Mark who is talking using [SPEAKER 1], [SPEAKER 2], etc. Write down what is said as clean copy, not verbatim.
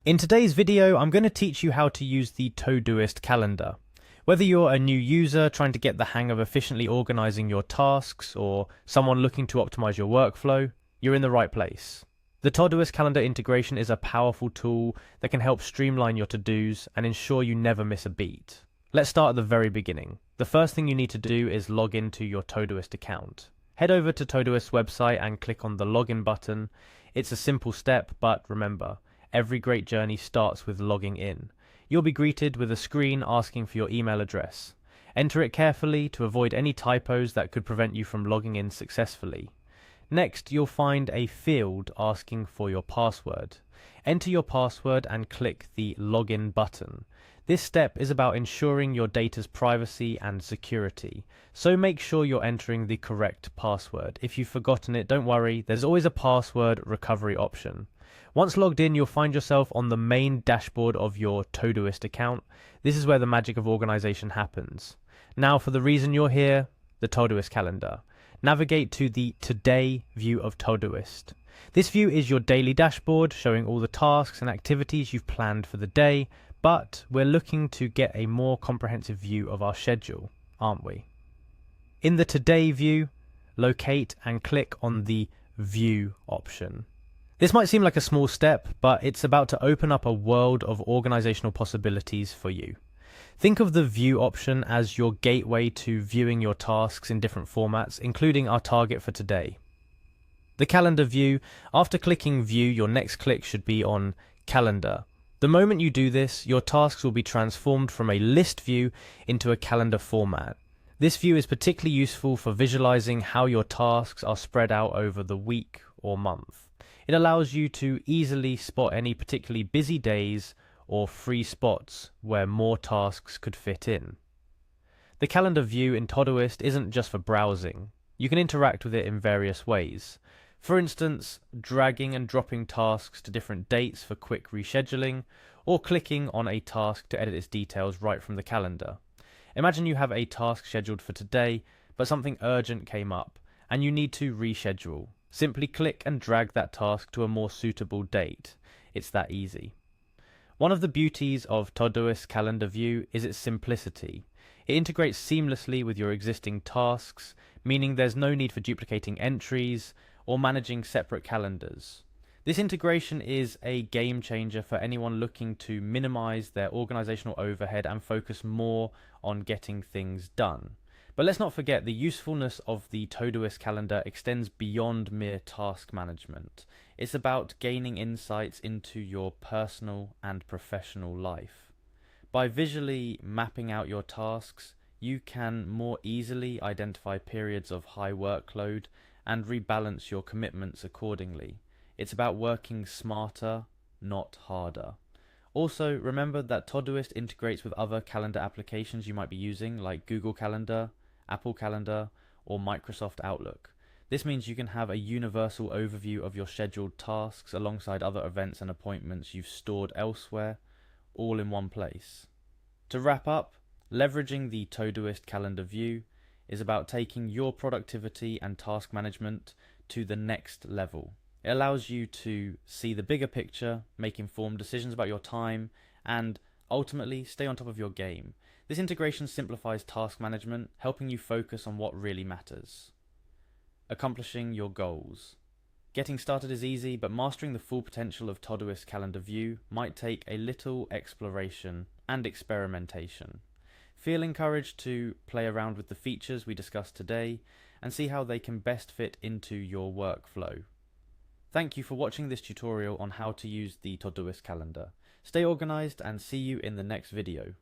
[SPEAKER 1] In today's video, I'm going to teach you how to use the Todoist calendar. Whether you're a new user trying to get the hang of efficiently organizing your tasks or someone looking to optimize your workflow, you're in the right place. The Todoist calendar integration is a powerful tool that can help streamline your to-dos and ensure you never miss a beat. Let's start at the very beginning. The first thing you need to do is log into your Todoist account. Head over to Todoist's website and click on the login button. It's a simple step, but remember, every great journey starts with logging in. You'll be greeted with a screen asking for your email address. Enter it carefully to avoid any typos that could prevent you from logging in successfully. Next, you'll find a field asking for your password. Enter your password and click the login button. This step is about ensuring your data's privacy and security, so make sure you're entering the correct password. If you've forgotten it, don't worry, there's always a password recovery option. Once logged in, you'll find yourself on the main dashboard of your Todoist account. This is where the magic of organization happens. Now for the reason you're here, the Todoist calendar. Navigate to the Today view of Todoist. This view is your daily dashboard showing all the tasks and activities you've planned for the day, but we're looking to get a more comprehensive view of our schedule, aren't we? In the Today view, locate and click on the View option. This might seem like a small step, but it's about to open up a world of organizational possibilities for you. Think of the View option as your gateway to viewing your tasks in different formats, including our target for today. The Calendar view, after clicking View, your next click should be on Calendar. The moment you do this, your tasks will be transformed from a list view into a calendar format. This view is particularly useful for visualizing how your tasks are spread out over the week or month. It allows you to easily spot any particularly busy days or free spots where more tasks could fit in. The calendar view in Todoist isn't just for browsing. You can interact with it in various ways. For instance, dragging and dropping tasks to different dates for quick rescheduling, or clicking on a task to edit its details right from the calendar. Imagine you have a task scheduled for today, but something urgent came up, and you need to reschedule. Simply click and drag that task to a more suitable date. It's that easy. One of the beauties of Todoist calendar view is its simplicity. It integrates seamlessly with your existing tasks, meaning there's no need for duplicating entries or managing separate calendars. This integration is a game changer for anyone looking to minimize their organizational overhead and focus more on getting things done. But let's not forget, the usefulness of the Todoist calendar extends beyond mere task management. It's about gaining insights into your personal and professional life. By visually mapping out your tasks, you can more easily identify periods of high workload and rebalance your commitments accordingly. It's about working smarter, not harder. Also, remember that Todoist integrates with other calendar applications you might be using, like Google Calendar, Apple Calendar, or Microsoft Outlook. This means you can have a universal overview of your scheduled tasks alongside other events and appointments you've stored elsewhere, all in one place. To wrap up, leveraging the Todoist calendar view is about taking your productivity and task management to the next level. It allows you to see the bigger picture, make informed decisions about your time, and ultimately stay on top of your game. This integration simplifies task management, helping you focus on what really matters. Accomplishing your goals. Getting started is easy, but mastering the full potential of Todoist calendar view might take a little exploration and experimentation. Feel encouraged to play around with the features we discussed today and see how they can best fit into your workflow. Thank you for watching this tutorial on how to use the Todoist calendar. Stay organized and see you in the next video.